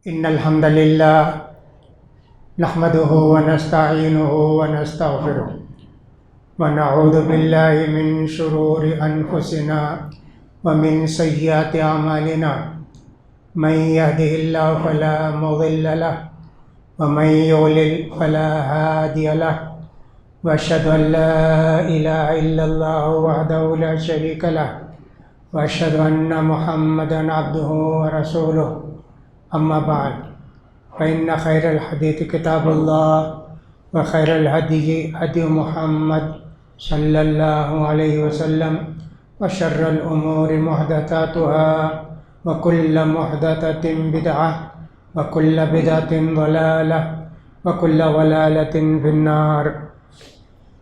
إن الحمد لله نحمده ونستعينه ونستغفره ونعوذ بالله من شرور أنفسنا ومن سيئات أعمالنا من يهده الله فلا مضل له ومن يضلل فلا هادي له وأشهد أن لا إله إلا الله وحده لا شريك له وأشهد أن محمدا عبده ورسوله أما بعد فإن خير الحديث كتاب الله وخير الهدي هدي محمد صلى الله عليه وسلم وشر الأمور محدثاتها وكل محدثة بدعة وكل بدعة ضلالة وكل ضلالة في النار.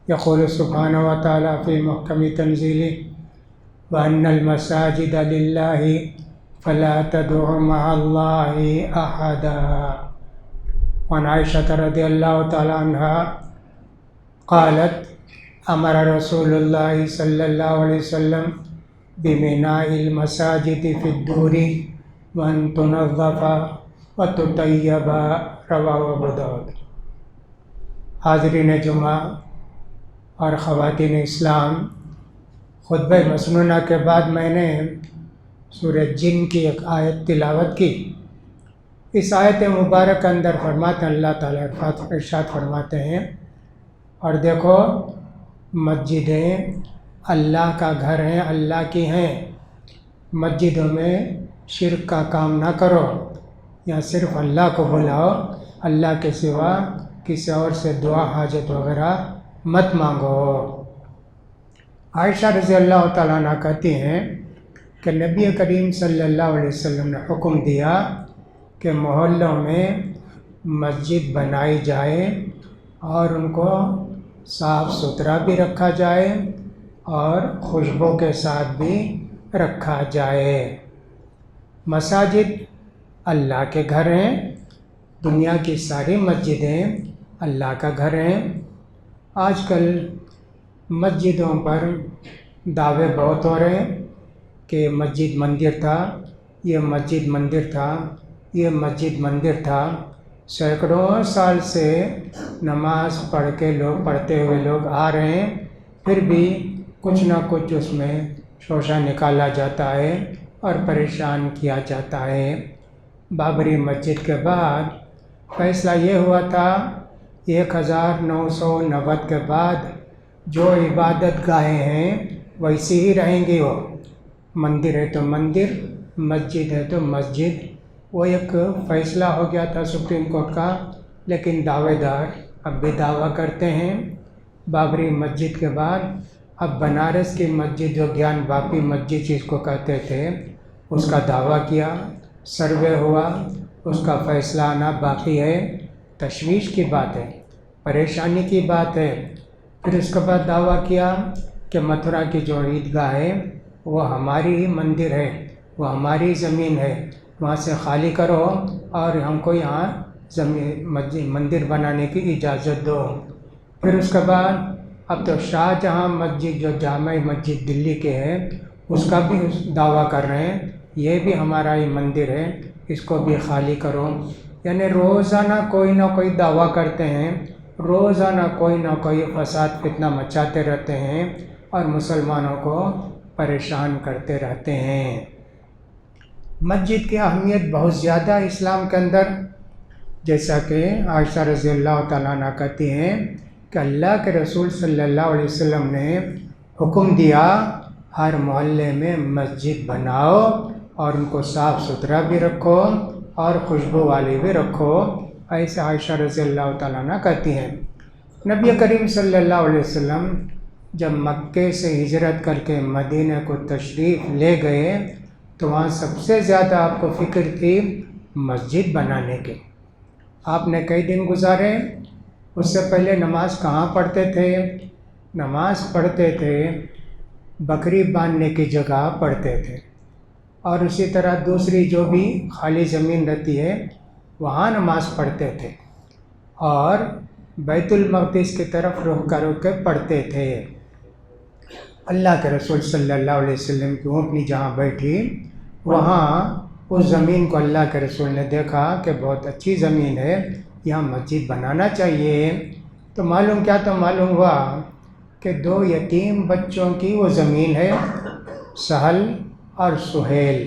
يقول سبحانه وتعالى في محكم تنزيله وأن المساجد لله فلا تدعوا مع الله أحدا. وعن عائشة رضي الله تعالى عنها قالت أمر رسول الله صلى الله عليه وسلم ببناء المساجد في الدور وأن تنظف وتطيب. رواه ابو داود. حاضرین جمعہ اور خواتین اسلام، خطبہ مسنونہ کے بعد میں نے سورہ جن کی ایک آیت تلاوت کی. اس آیت مبارک کے اندر فرماتے ہیں، اللہ تعالیٰ ارشاد فرماتے ہیں، اور دیکھو مسجدیں اللہ کا گھر ہیں، اللہ کی ہیں. مسجدوں میں شرک کا کام نہ کرو، یا صرف اللہ کو بلاؤ، اللہ کے سوا کسی اور سے دعا حاجت وغیرہ مت مانگو. عائشہ رضی اللہ تعالیٰ عنہ کہتی ہیں کہ نبی کریم صلی اللہ علیہ وسلم نے حکم دیا کہ محلوں میں مسجد بنائی جائے اور ان کو صاف ستھرا بھی رکھا جائے اور خوشبو کے ساتھ بھی رکھا جائے. مساجد اللہ کے گھر ہیں، دنیا کی ساری مسجدیں اللہ کا گھر ہیں. آج کل مسجدوں پر دعوے بہت ہو رہے ہیں کہ مسجد مندر تھا، یہ مسجد مندر تھا، یہ مسجد مندر تھا. سینکڑوں سال سے نماز پڑھ کے لوگ پڑھتے ہوئے لوگ آ رہے ہیں، پھر بھی کچھ نہ کچھ اس میں شوشہ نکالا جاتا ہے اور پریشان کیا جاتا ہے. بابری مسجد کے بعد فیصلہ یہ ہوا تھا 1990 کے بعد جو عبادت گاہیں ہیں ویسی ہی رہیں گی. وہ مندر ہے تو مندر، مسجد ہے تو مسجد. وہ ایک فیصلہ ہو گیا تھا سپریم کورٹ کا، لیکن دعوے دار اب بھی دعویٰ کرتے ہیں. بابری مسجد کے بعد اب بنارس کی مسجد جو گیان باپی مسجد جس کو کہتے تھے، اس کا دعویٰ کیا، سروے ہوا، اس کا فیصلہ آنا باقی ہے. تشویش کی بات ہے، پریشانی کی بات ہے. پھر اس کے بعد دعویٰ کیا کہ متھرا کی جو عیدگاہ ہے وہ ہماری ہی مندر ہے، وہ ہماری زمین ہے، وہاں سے خالی کرو اور ہم کو یہاں مسجد مندر بنانے کی اجازت دو. پھر اس کے بعد اب تو شاہ جہاں مسجد جو جامع مسجد دلی کے ہے اس کا بھی دعویٰ کر رہے ہیں یہ بھی ہمارا ہی مندر ہے، اس کو بھی خالی کرو. یعنی روزانہ کوئی نہ کوئی دعویٰ کرتے ہیں، روزانہ کوئی نہ کوئی فساد فتنہ مچاتے رہتے ہیں اور مسلمانوں کو پریشان کرتے رہتے ہیں. مسجد کی اہمیت بہت زیادہ ہے اسلام کے اندر. جیسا کہ عائشہ رضی اللہ تعالیٰ عنہ کہتی ہیں کہ اللہ کے رسول صلی اللہ علیہ وسلم نے حکم دیا ہر محلے میں مسجد بناؤ اور ان کو صاف ستھرا بھی رکھو اور خوشبو والی بھی رکھو. ایسے عائشہ رضی اللہ تعالیٰ عنہ کہتی ہیں. نبی کریم صلی اللہ علیہ وسلم جب مکے سے ہجرت کر کے مدینہ کو تشریف لے گئے تو وہاں سب سے زیادہ آپ کو فکر تھی مسجد بنانے کی. آپ نے کئی دن گزارے. اس سے پہلے نماز کہاں پڑھتے تھے؟ نماز پڑھتے تھے بکری باندھنے کی جگہ پڑھتے تھے، اور اسی طرح دوسری جو بھی خالی زمین رہتی ہے وہاں نماز پڑھتے تھے، اور بیت المقدس کی طرف رخ کر کے پڑھتے تھے. اللہ کے رسول صلی اللہ علیہ وسلم کی اونٹنی جہاں بیٹھی وہاں اس زمین کو اللہ کے رسول نے دیکھا کہ بہت اچھی زمین ہے، یہاں مسجد بنانا چاہیے۔ تو معلوم کیا، تو معلوم ہوا کہ 2 یتیم بچوں کی وہ زمین ہے، سہل اور سہیل۔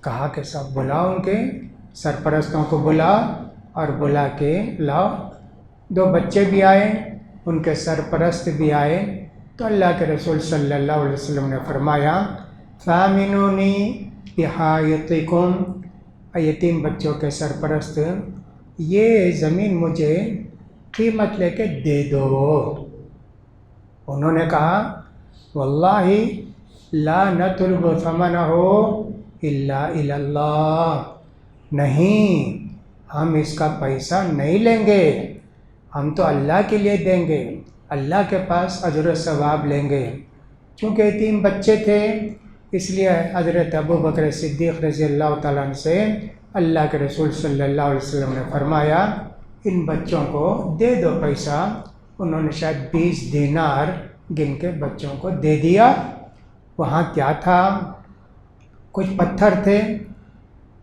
کہا کہ سب بلاؤ، ان کے سرپرستوں کو بلا، اور بلا کے لاؤ۔ 2 بچے بھی آئے، ان کے سرپرست بھی آئے۔ تو اللہ کے رسول صلی اللہ علیہ وسلم نے فرمایا فَآمِنُونِي بِحَائِطِكُمْ، یتیم بچوں کے سرپرست، یہ زمین مجھے قیمت لے کے دے دو۔ انہوں نے کہا واللہ لا نطلب ثمنہ الا الی اللہ، نہیں، ہم اس کا پیسہ نہیں لیں گے، ہم تو اللہ کے لیے دیں گے، اللہ کے پاس اجر و ثواب لیں گے۔ چونکہ یتیم بچے تھے، اس لیے حضرت ابوبکر صدیق رضی اللہ تعالیٰ عنہ سے اللہ کے رسول صلی اللہ علیہ وسلم نے فرمایا ان بچوں کو دے دو پیسہ۔ انہوں نے شاید 20 دینار گن کے بچوں کو دے دیا۔ وہاں کیا تھا، کچھ پتھر تھے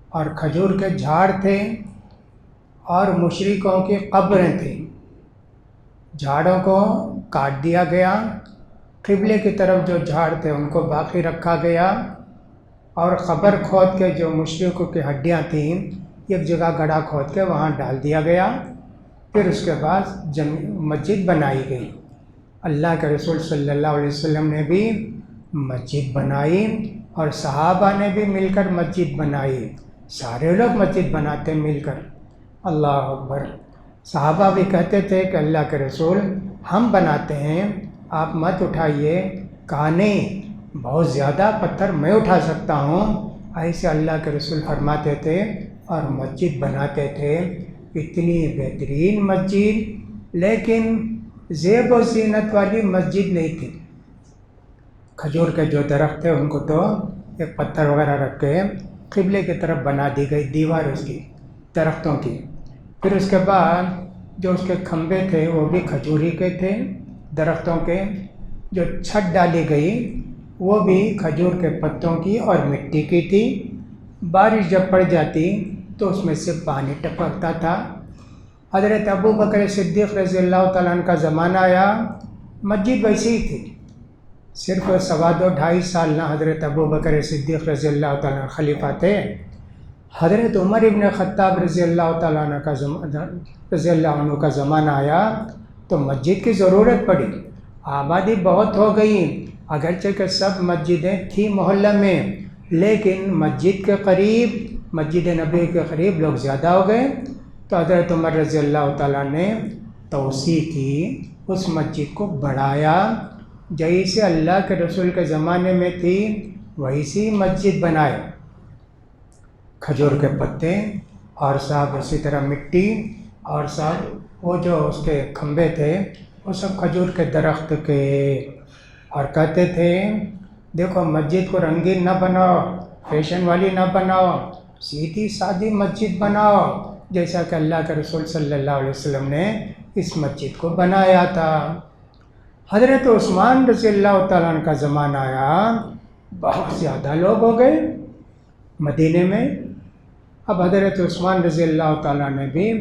اور کھجور کے جھاڑ تھے اور مشرکوں کی قبریں تھیں۔ جھاڑوں کو کاٹ دیا گیا، قبلے کی طرف جو جھاڑ تھے ان کو باقی رکھا گیا، اور قبر کھود کے جو مشرکوں کی ہڈیاں تھیں ایک جگہ گڑھا کھود کے وہاں ڈال دیا گیا۔ پھر اس کے بعد مسجد بنائی گئی۔ اللہ کے رسول صلی اللہ علیہ وسلم نے بھی مسجد بنائی، اور صحابہ نے بھی مل کر مسجد بنائی۔ سارے لوگ مسجد بناتے مل کر، اللہ اکبر۔ صحابہ بھی کہتے تھے کہ اللہ کے رسول ہم بناتے ہیں، آپ مت اٹھائیے۔ کہا نہیں، بہت زیادہ پتھر میں اٹھا سکتا ہوں، ایسے اللہ کے رسول فرماتے تھے اور مسجد بناتے تھے۔ اتنی بہترین مسجد، لیکن زیب و زینت والی مسجد نہیں تھی۔ کھجور کے جو درخت تھے ان کو تو ایک پتھر وغیرہ رکھ کے قبلے کی طرف بنا دی گئی دیوار اس کی، درختوں کی۔ پھر اس کے بعد جو اس کے کھمبے تھے وہ بھی کھجوری کے تھے، درختوں کے۔ جو چھت ڈالی گئی وہ بھی کھجور کے پتوں کی اور مٹی کی تھی۔ بارش جب پڑ جاتی تو اس میں سے پانی ٹپکتا تھا۔ حضرت ابوبکر صدیق رضی اللہ تعالیٰ عنہ کا زمانہ آیا، مسجد ویسی ہی تھی۔ صرف 2.5 سال نہ حضرت ابوبکر صدیق رضی اللہ تعالیٰ عنہ خلیفہ تھے۔ حضرت عمر ابن خطاب رضی اللہ تعالیٰ عنہ کا زمانہ آیا تو مسجد کی ضرورت پڑی۔ آبادی بہت ہو گئی، اگرچہ کہ سب مسجدیں تھیں محلہ میں، لیکن مسجد کے قریب، مسجد نبی کے قریب لوگ زیادہ ہو گئے۔ تو حضرت عمر رضی اللہ تعالیٰ نے توسیع کی، اس مسجد کو بڑھایا، جیسے اللہ کے رسول کے زمانے میں تھی ویسی مسجد بنائے۔ کھجور کے پتے اور صاحب اسی طرح مٹی، اور صاحب وہ جو اس کے کھمبے تھے وہ سب کھجور کے درخت کے۔ اور کہتے تھے دیکھو مسجد کو رنگین نہ بناؤ، فیشن والی نہ بناؤ، سیدھی سادی مسجد بناؤ، جیسا کہ اللہ کے رسول صلی اللہ علیہ وسلم نے اس مسجد کو بنایا تھا۔ حضرت عثمان رضی اللہ تعالیٰ عنہ کا زمانہ آیا، بہت زیادہ لوگ ہو گئے مدینے میں۔ اب حضرت عثمان رضی اللہ تعالیٰ نے بھی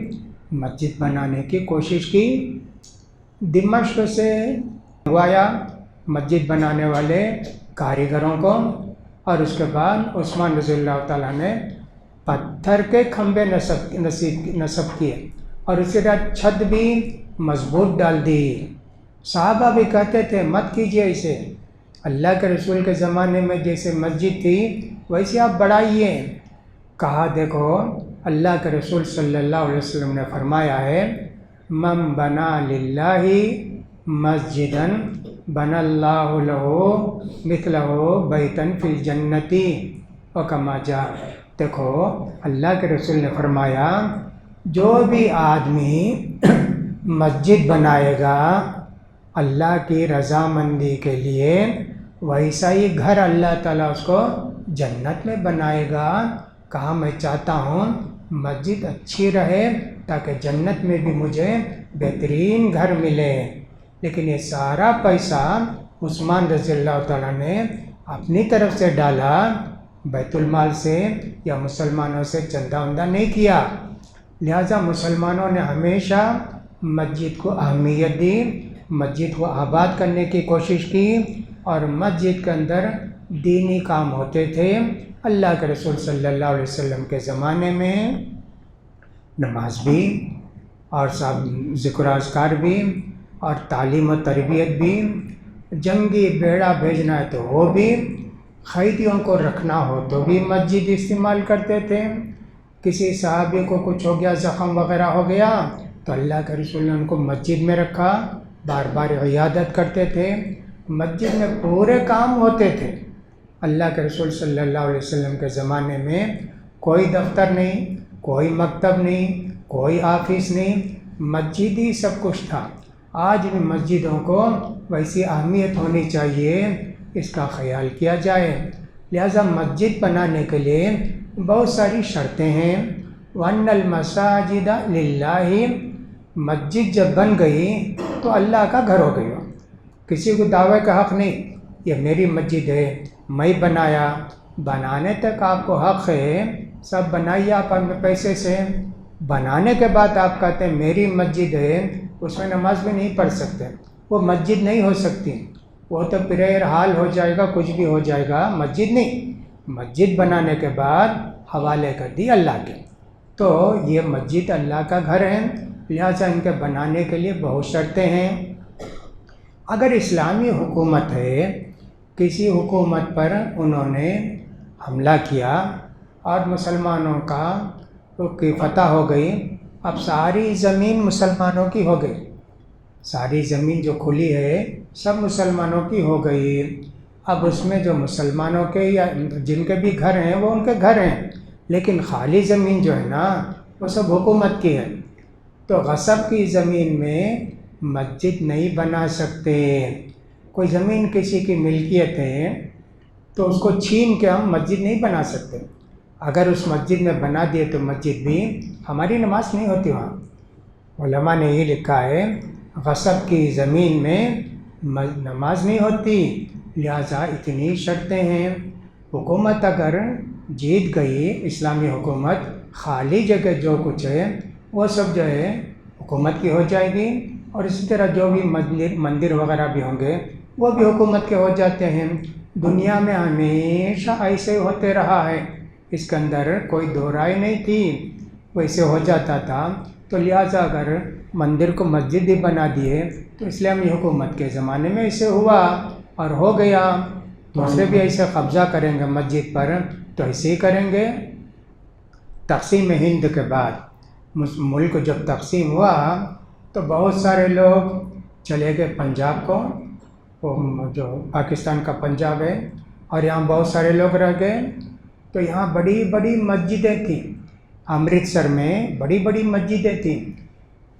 مسجد بنانے کی کوشش کی۔ دمشق سے منگوایا مسجد بنانے والے کاریگروں کو، اور اس کے بعد عثمان رضی اللہ تعالیٰ نے پتھر کے کھمبے نصب کیے، اور اسی طرح چھت بھی مضبوط ڈال دی۔ صحابہ بھی کہتے تھے مت کیجیے اسے، اللہ کے رسول کے زمانے میں جیسے مسجد تھی ویسے آپ بڑھائیے۔ کہا دیکھو اللہ کے رسول صلی اللہ علیہ وسلم نے فرمایا ہے من بنا للہ مسجدا بنا اللہ لہ مثلہ بیتا فی الجنۃ وکما جاء۔ دیکھو اللہ کے رسول نے فرمایا جو بھی آدمی مسجد بنائے گا اللہ کی رضامندی کے لیے، ویسا ہی گھر اللہ تعالیٰ اس کو جنت میں بنائے گا۔ کہا میں چاہتا ہوں مسجد اچھی رہے تاکہ جنت میں بھی مجھے بہترین گھر ملے، لیکن یہ سارا پیسہ عثمان رضی اللہ تعالیٰ نے اپنی طرف سے ڈالا، بیت المال سے یا مسلمانوں سے چندہ وندہ نہیں کیا، لہٰذا مسلمانوں نے ہمیشہ مسجد کو اہمیت دی، مسجد کو آباد کرنے کی کوشش کی، اور مسجد کے اندر دینی کام ہوتے تھے۔ اللہ کے رسول صلی اللہ علیہ وسلم کے زمانے میں نماز بھی، اور ذکر و اذکار بھی، اور تعلیم و تربیت بھی، جنگی بیڑا بھیجنا ہے تو وہ بھی، قیدیوں کو رکھنا ہو تو بھی مسجد استعمال کرتے تھے۔ کسی صحابی کو کچھ ہو گیا، زخم وغیرہ ہو گیا، تو اللہ کے رسول نے ان کو مسجد میں رکھا، بار بار عیادت کرتے تھے، مسجد میں پورے کام ہوتے تھے۔ اللہ کے رسول صلی اللہ علیہ وسلم کے زمانے میں کوئی دفتر نہیں، کوئی مکتب نہیں، کوئی آفس نہیں، مسجد ہی سب کچھ تھا۔ آج بھی مسجدوں کو ویسی اہمیت ہونی چاہیے، اس کا خیال کیا جائے۔ لہذا مسجد بنانے کے لیے بہت ساری شرطیں ہیں۔ وَأَنَّ الْمَسَاجِدَ لِلَّهِ، مسجد جب بن گئی تو اللہ کا گھر ہو گئی، کسی کو دعوے کا حق نہیں، یہ میری مسجد ہے، میں بنایا۔ بنانے تک آپ کو حق ہے، سب بنائیے آپ اپنے پیسے سے، بنانے کے بعد آپ کہتے ہیں میری مسجد ہے، اس میں نماز بھی نہیں پڑھ سکتے، وہ مسجد نہیں ہو سکتی، وہ تو پریئر ہال ہو جائے گا، کچھ بھی ہو جائے گا، مسجد نہیں۔ مسجد بنانے کے بعد حوالے کر دی اللہ کے، تو یہ مسجد اللہ کا گھر ہے، لہٰذا ان کے بنانے کے لیے بہت شرطیں ہیں۔ اگر اسلامی حکومت ہے، کسی حکومت پر انہوں نے حملہ کیا اور مسلمانوں کی فتح ہو گئی، اب ساری زمین مسلمانوں کی ہو گئی، ساری زمین جو کھلی ہے سب مسلمانوں کی ہو گئی۔ اب اس میں جو مسلمانوں کے یا جن کے بھی گھر ہیں وہ ان کے گھر ہیں، لیکن خالی زمین جو ہے نا وہ سب حکومت کی ہے، تو غصب کی زمین میں مسجد نہیں بنا سکتے۔ کوئی زمین کسی کی ملکیت ہے تو اس کو چھین کے ہم مسجد نہیں بنا سکتے، اگر اس مسجد میں بنا دیے تو مسجد بھی ہماری نماز نہیں ہوتی وہاں۔ علماء نے یہ لکھا ہے غصب کی زمین میں نماز نہیں ہوتی، لہٰذا اتنی شرطیں ہیں۔ حکومت اگر جیت گئی، اسلامی حکومت، خالی جگہ جو کچھ ہے وہ سب جو ہے حکومت کی ہو جائے گی، اور اسی طرح جو بھی مندر وغیرہ بھی ہوں گے وہ بھی حکومت کے ہو جاتے ہیں۔ دنیا میں ہمیشہ ایسے ہوتے رہا ہے، اس کے اندر کوئی دو رائے نہیں تھی، ویسے ہو جاتا تھا۔ تو لہٰذا اگر مندر کو مسجد ہی بنا دیے تو اسلامی حکومت کے زمانے میں ایسے ہوا اور ہو گیا، دوسرے بھی ایسے قبضہ کریں گے مسجد پر تو ایسے ہی کریں گے۔ تقسیم ہند کے بعد ملک جب تقسیم ہوا تو بہت سارے لوگ چلے گئے پنجاب کو، وہ جو پاکستان کا پنجاب ہے، اور یہاں بہت سارے لوگ رہ گئے، تو یہاں بڑی بڑی مسجدیں تھیں۔ امرتسر میں بڑی بڑی مسجدیں تھیں،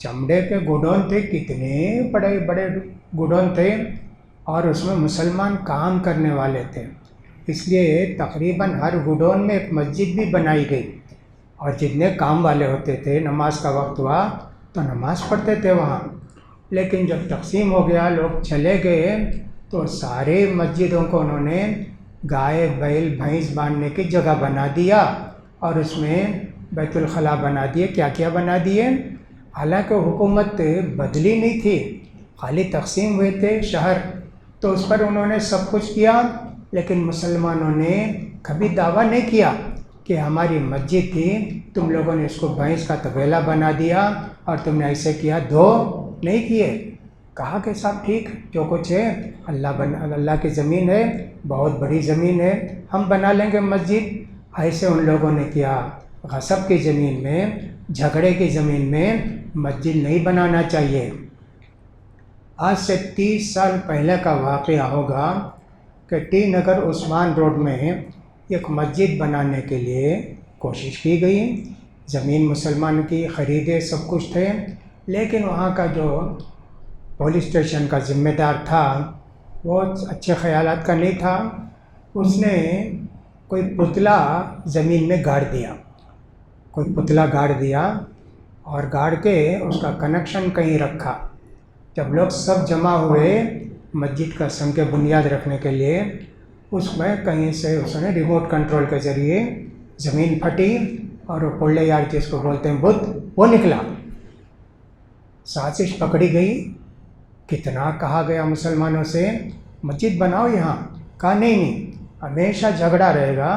چمڑے کے گڈون تھے، کتنے بڑے بڑے گڈون تھے، اور اس میں مسلمان کام کرنے والے تھے، اس لیے تقریباً ہر گڈون میں ایک مسجد بھی بنائی گئی، اور جتنے کام والے ہوتے تھے نماز کا وقت ہوا تو نماز پڑھتے تھے وہاں۔ لیکن جب تقسیم ہو گیا، لوگ چلے گئے، تو سارے مسجدوں کو انہوں نے گائے بیل بھینس باندھنے کی جگہ بنا دیا، اور اس میں بیت الخلاء بنا دیے، کیا کیا بنا دیے۔ حالانکہ حکومت بدلی نہیں تھی، خالی تقسیم ہوئے تھے شہر، تو اس پر انہوں نے سب کچھ کیا، لیکن مسلمانوں نے کبھی دعویٰ نہیں کیا کہ ہماری مسجد تھی، تم لوگوں نے اس کو بھینس کا طویلا بنا دیا اور تم نے ایسے کیا، دو نہیں کیے۔ کہا کہ صاحب ٹھیک، جو کچھ ہے اللہ کی زمین ہے، بہت بڑی زمین ہے، ہم بنا لیں گے مسجد۔ ایسے ان لوگوں نے کیا۔ غصب کی زمین میں، جھگڑے کی زمین میں مسجد نہیں بنانا چاہیے۔ آج سے 30 سال پہلے کا واقعہ ہوگا کہ ٹی نگر عثمان روڈ میں ایک مسجد بنانے کے لیے کوشش کی گئی، زمین مسلمان کی خریدے، سب کچھ تھے، لیکن وہاں کا جو پولیس اسٹیشن کا ذمہ دار تھا وہ اچھے خیالات کا نہیں تھا، اس نے کوئی پتلا زمین میں گاڑ دیا، کوئی پتلا گاڑ دیا، اور گاڑ کے اس کا کنیکشن کہیں رکھا۔ جب لوگ سب جمع ہوئے مسجد کا سنگ بنیاد رکھنے کے لیے، اس میں کہیں سے اس نے ریموٹ کنٹرول کے ذریعے زمین پھٹی اور وہ پلے یار جس کو بولتے ہیں بت وہ نکلا. سازش پکڑی گئی. کتنا کہا گیا مسلمانوں سے مسجد بناؤ یہاں، کہا نہیں، ہمیشہ جھگڑا رہے گا،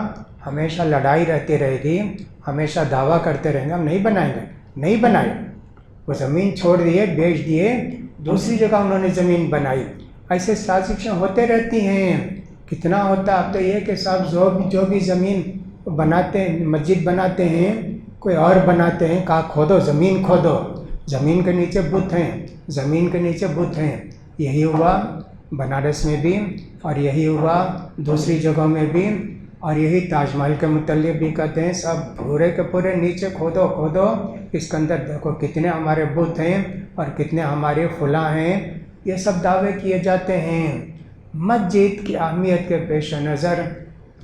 ہمیشہ لڑائی رہتی رہے گی، ہمیشہ دعویٰ کرتے رہیں گے، ہم نہیں بنائیں گے. نہیں بنائی. وہ زمین چھوڑ دیے، بیچ دیے، دوسری جگہ انہوں نے زمین بنائی. ایسے سازشیں ہوتے رہتی ہیں. کتنا ہوتا اب تو یہ کہ صاحب جو بھی زمین بناتے ہیں، مسجد بناتے ہیں، کوئی اور بناتے ہیں، کہا کھودو، زمین کھودو، زمین کے نیچے بت ہیں، زمین کے نیچے بت ہیں. یہی ہوا بنارس میں بھی، اور یہی ہوا دوسری جگہوں میں بھی، اور یہی تاج محل کے متعلق بھی کہتے ہیں سب پورے کے پورے نیچے کھودو کھودو، اس کے اندر دیکھو کتنے ہمارے بت ہیں اور کتنے ہمارے فلاں ہیں. یہ سب دعوے کیے جاتے ہیں. مسجد کی اہمیت کے پیش نظر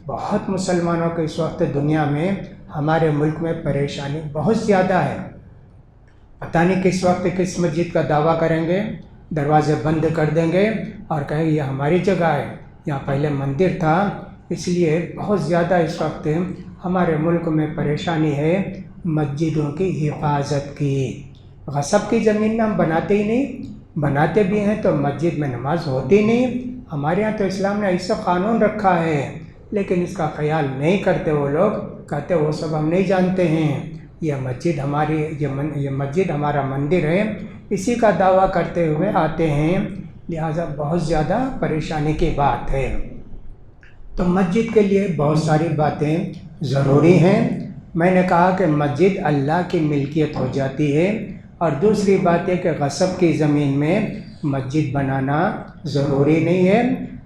بہت مسلمانوں کے اس وقت دنیا میں، ہمارے ملک میں پریشانی بہت زیادہ ہے. پتہ نہیں کس وقت کس مسجد کا دعویٰ کریں گے، دروازے بند کر دیں گے اور کہیں گے یہ ہماری جگہ ہے، یہاں پہلے مندر تھا. اس لیے بہت زیادہ اس وقت ہمارے ملک میں پریشانی ہے مسجدوں کی حفاظت کی. غصب کی زمین میں ہم بناتے ہی نہیں، بناتے بھی ہیں تو مسجد میں نماز ہوتی نہیں. ہمارے ہاں تو اسلام نے ایسا قانون رکھا ہے، لیکن اس کا خیال نہیں کرتے. وہ لوگ کہتے وہ سب ہم نہیں جانتے ہیں، یہ مسجد ہماری، یہ مسجد ہمارا مندر ہے، اسی کا دعویٰ کرتے ہوئے آتے ہیں. لہٰذا بہت زیادہ پریشانی کی بات ہے. تو مسجد کے لیے بہت ساری باتیں ضروری ہیں. میں نے کہا کہ مسجد اللہ کی ملکیت ہو جاتی ہے، اور دوسری بات ہے کہ غصب کی زمین میں مسجد بنانا ضروری نہیں ہے.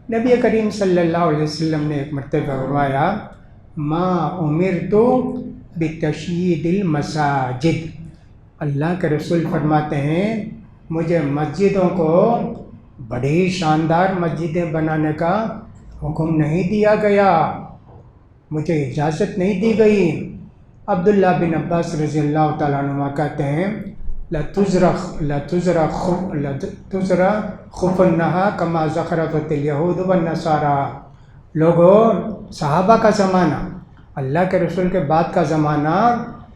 نبی کریم صلی اللہ علیہ وسلم نے ایک مرتبہ فرمایا ما امرت بتشیید المساجد. اللہ کے رسول فرماتے ہیں مجھے مسجدوں کو بڑی شاندار مسجدیں بنانے کا حکم نہیں دیا گیا، مجھے اجازت نہیں دی گئی. عبداللہ بن عباس رضی اللہ تعالیٰ عنہ کہتے ہیں لَتُزْرَ خُفُنَّهَا كَمَا زَخْرَفَتِ الْيَهُودُ وَالنَّصَارَى. لوگوں، صحابہ کا زمانہ، اللہ کے رسول کے بعد کا زمانہ،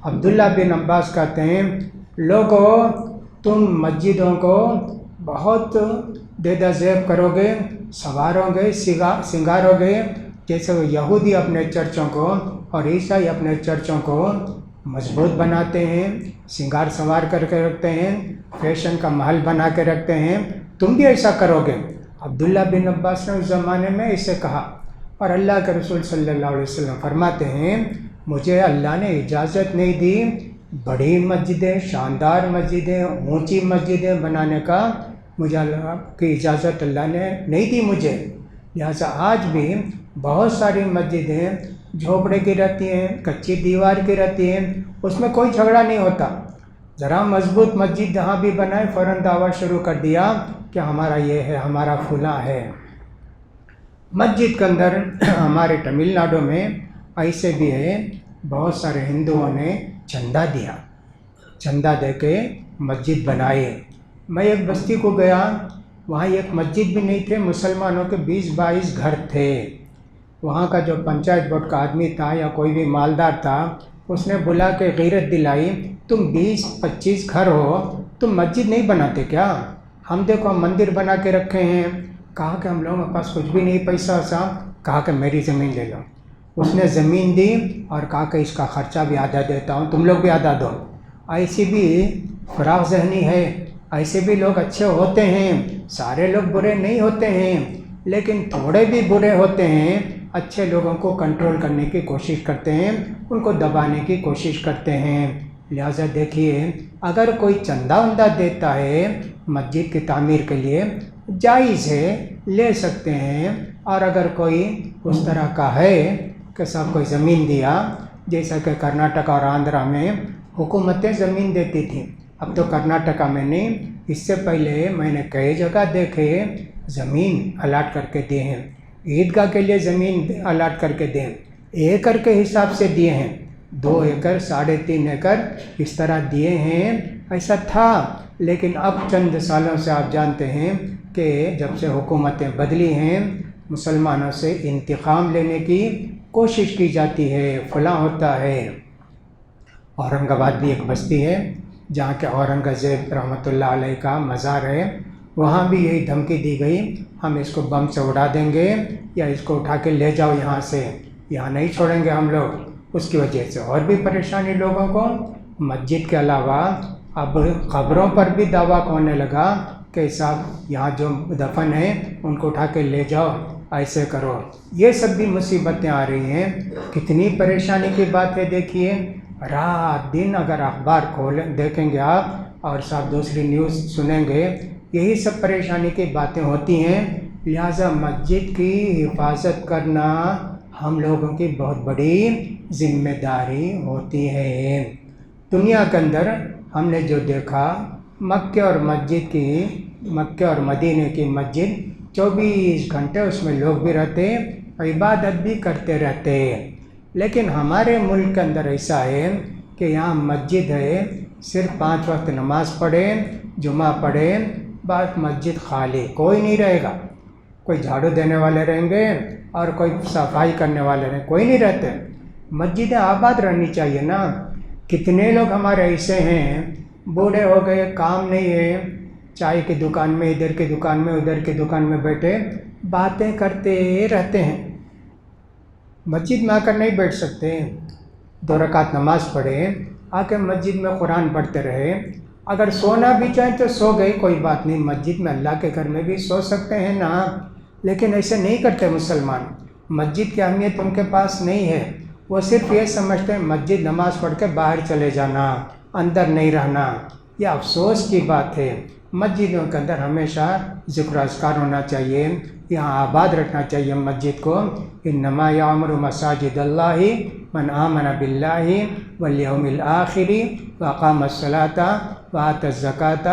عبداللہ بن عباس کہتے ہیں لوگوں تم مسجدوں کو بہت دیدہ زیب کرو گے، سنوارو گے، سنگارو گے، جیسے وہ یہودی اپنے چرچوں کو اور عیسائی اپنے چرچوں کو مضبوط بناتے ہیں، سنگار سنوار کر کے رکھتے ہیں، فیشن کا محل بنا کے رکھتے ہیں، تم بھی ایسا کرو گے. عبداللہ بن عباس نے اس زمانے میں اسے کہا، اور اللہ کے رسول صلی اللہ علیہ وسلم فرماتے ہیں مجھے اللہ نے اجازت نہیں دی بڑی مسجدیں، شاندار مسجدیں، اونچی مسجدیں بنانے کا، مجھے اللہ کی اجازت اللہ نے نہیں دی مجھے. لہٰذا آج بھی بہت ساری مسجدیں جھوپڑے کی رہتی ہیں، کچی دیوار کی رہتی ہیں، اس میں کوئی جھگڑا نہیں ہوتا. ذرا مضبوط مسجد جہاں بھی بنائے فوراً دعویٰ شروع کر دیا کہ ہمارا یہ ہے، ہمارا فلاں ہے. مسجد کے اندر ہمارے تمل ناڈو میں ایسے بھی ہے، بہت سارے ہندوؤں نے چندہ دیا، چندہ دے کے مسجد بنائی. میں ایک بستی کو گیا، وہاں ایک مسجد بھی نہیں تھے، مسلمانوں کے 20-22 گھر تھے. وہاں کا جو پنچایت بورڈ کا آدمی تھا یا کوئی بھی مالدار تھا، اس نے بلا کے غیرت دلائی تم 20-25 گھر ہو، تم مسجد نہیں بناتے کیا؟ ہم دیکھو ہم مندر بنا کے رکھے ہیں. کہا کہ ہم لوگوں کے پاس کچھ بھی نہیں پیسہ سا. کہا کہ میری زمین لے لو. اس نے زمین دی اور کہا کہ اس کا خرچہ بھی آدھا دیتا ہوں، تم لوگ بھی آدھا دو. ایسی بھی فراغ ذہنی ہے، ایسے بھی لوگ اچھے ہوتے ہیں، سارے لوگ برے نہیں ہوتے ہیں، لیکن تھوڑے بھی برے ہوتے ہیں. اچھے لوگوں کو کنٹرول کرنے کی کوشش کرتے ہیں، ان کو دبانے کی کوشش کرتے ہیں. لہٰذا دیکھیے اگر کوئی چندہ وندہ دیتا ہے مسجد کی تعمیر کے لیے جائز ہے، لے سکتے ہیں. اور اگر کوئی اس طرح کا ہے کہ صاحب کوئی زمین دیا، جیسا کہ کرناٹک اور آندھرا میں حکومتیں زمین دیتی تھیں، اب تو کرناٹکا میں نہیں، اس سے پہلے میں نے کئی جگہ دیکھے زمین الاٹ کر کے دیے ہیں. عیدگاہ کے لیے زمین الاٹ کر کے دیں، ایکڑ کے حساب سے دیے ہیں، 2 ایکڑ 3.5 ایکڑ اس طرح دیے ہیں. ایسا تھا، لیکن اب چند سالوں سے آپ جانتے ہیں کہ جب سے حکومتیں بدلی ہیں مسلمانوں سے انتقام لینے کی کوشش کی جاتی ہے، فلاں ہوتا ہے۔ اورنگ آباد بھی ایک بستی ہے جہاں کہ اورنگزیب رحمۃ اللہ علیہ کا مزار ہے، وہاں بھی یہی دھمکی دی گئی، ہم اس کو بم سے اڑا دیں گے یا اس کو اٹھا کے لے جاؤ یہاں سے، یہاں نہیں چھوڑیں گے ہم لوگ۔ اس کی وجہ سے اور بھی پریشانی لوگوں کو۔ مسجد کے علاوہ اب قبروں پر بھی دعویٰ ہونے لگا کہ صاحب یہاں جو دفن ہیں ان کو اٹھا کے لے جاؤ، ایسے کرو۔ یہ سب بھی مصیبتیں آ رہی ہیں، کتنی پریشانی کی بات ہے۔ دیکھیے رات دن اگر اخبار دیکھیں گے آپ اور صاحب دوسری نیوز سنیں گے، یہی سب پریشانی کی باتیں ہوتی ہیں۔ لہٰذا مسجد کی حفاظت کرنا ہم لوگوں کی بہت بڑی ذمہ داری ہوتی ہے۔ دنیا کے اندر ہم نے جو دیکھا، مکہ اور مدینہ کی مسجد 24 گھنٹے اس میں لوگ بھی رہتے، عبادت بھی کرتے رہتے۔ لیکن ہمارے ملک کے اندر ایسا ہے کہ یہاں مسجد ہے، صرف 5 وقت نماز پڑھے، جمعہ پڑھے، بعد مسجد خالی، کوئی نہیں رہے گا۔ کوئی جھاڑو دینے والے رہیں گے اور کوئی صفائی کرنے والے رہیں گے، کوئی نہیں رہتے۔ مسجدیں آباد رہنی چاہیے نا۔ کتنے لوگ ہمارے ایسے ہیں، بوڑھے ہو گئے، کام نہیں ہے، چائے کی دکان میں، ادھر کی دکان میں، ادھر کی دکان میں بیٹھے باتیں کرتے رہتے ہیں، مسجد میں آ کر نہیں بیٹھ سکتے۔ 2 رکعت نماز پڑھے، آ کے مسجد میں قرآن پڑھتے رہے۔ اگر سونا بھی چاہیں تو سو گئے، کوئی بات نہیں، مسجد میں اللہ کے گھر میں بھی سو سکتے ہیں نا۔ لیکن ایسے نہیں کرتے مسلمان، مسجد کی اہمیت ان کے پاس نہیں ہے۔ وہ صرف یہ سمجھتے ہیں مسجد نماز پڑھ کے باہر چلے جانا، اندر نہیں رہنا۔ یہ افسوس کی بات ہے۔ مسجدوں کے اندر ہمیشہ ذکر و اذکار ہونا چاہیے، یہاں آباد رکھنا چاہیے مسجد کو۔ انما یعمر مساجد اللہ من آمن باللہ والیوم الآخر واقام الصلاۃ وآتى الزکاۃ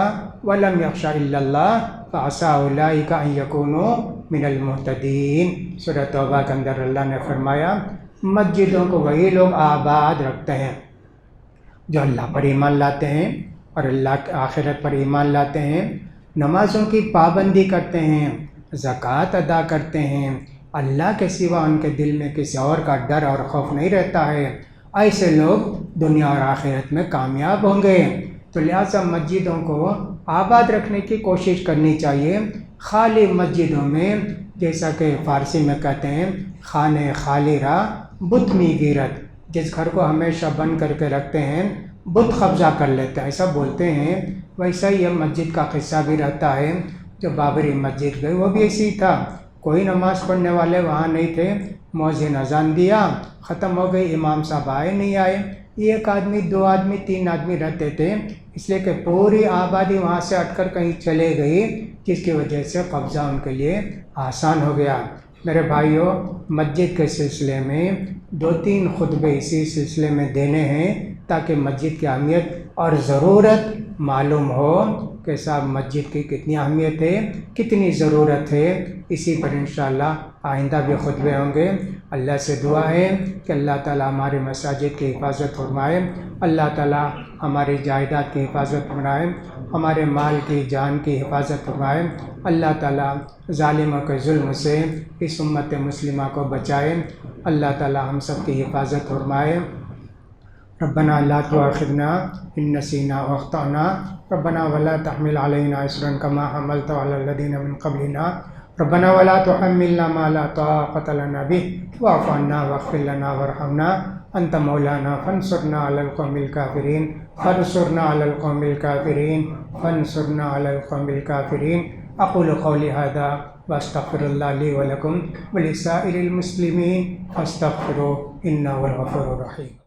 ولم یخش الا اللہ فعسى اولئک ان یکونوا من المہتدین۔ سورۃ توبہ کے اندر اللہ نے فرمایا مسجدوں کو وہی لوگ آباد رکھتے ہیں جو اللہ پر ایمان لاتے ہیں اور اللہ کی آخرت پر ایمان لاتے ہیں، نمازوں کی پابندی کرتے ہیں، زکوٰۃ ادا کرتے ہیں، اللہ کے سوا ان کے دل میں کسی اور کا ڈر اور خوف نہیں رہتا ہے۔ ایسے لوگ دنیا اور آخرت میں کامیاب ہوں گے۔ تو لہٰذا مسجدوں کو آباد رکھنے کی کوشش کرنی چاہیے۔ خالی مسجدوں میں، جیسا کہ فارسی میں کہتے ہیں، خانے خالی را بت می گیرت، جس گھر کو ہمیشہ بند کر کے رکھتے ہیں بت قبضہ کر لیتے ہیں، ایسا بولتے ہیں۔ ویسا ہی یہ مسجد کا قصہ بھی رہتا ہے۔ جو بابری مسجد گئے وہ بھی ایسی ہی تھا، کوئی نماز پڑھنے والے وہاں نہیں تھے، مؤذن اذان دیا، ختم ہو گئی، امام صاحب آئے نہیں آئے، 1 آدمی 2 آدمی 3 آدمی رہتے تھے، اس لیے کہ پوری آبادی وہاں سے ہٹ کر کہیں چلے گئی، جس کی وجہ سے قبضہ ان کے لیے آسان ہو گیا۔ میرے بھائیوں، مسجد کے سلسلے میں 2-3 خطبے اسی سلسلے میں دینے ہیں تاکہ مسجد کی اہمیت اور ضرورت معلوم ہو کہ صاحب مسجد کی کتنی اہمیت ہے، کتنی ضرورت ہے۔ اسی پر انشاءاللہ آئندہ بھی خطبے ہوں گے۔ اللہ سے دعا ہے کہ اللہ تعالی ہمارے مساجد کی حفاظت فرمائے، اللہ تعالی ہماری جائیداد کی حفاظت فرمائے، ہمارے مال کی جان کی حفاظت فرمائے، اللہ تعالی ظالموں کے ظلم سے اس امت مسلمہ کو بچائے، اللہ تعالی ہم سب کی حفاظت فرمائے۔ ربنا لا تؤاخذنا ان نسینا واخطأنا ربنا ولا تحمل علينا اصرا كما حملته على الذين من قبلنا ربنا ولا تحملنا ما لا طاقة لنا به واعف عنا واغفر لنا وارحمنا انت مولانا فانصرنا على القوم الكافرين فانصرنا على القوم الكافرين فانصرنا على القوم الكافرين۔ اقول قولي هذا واستغفر الله لي ولكم ولسائر المسلمين فاستغفروه انه هو الغفور الرحيم۔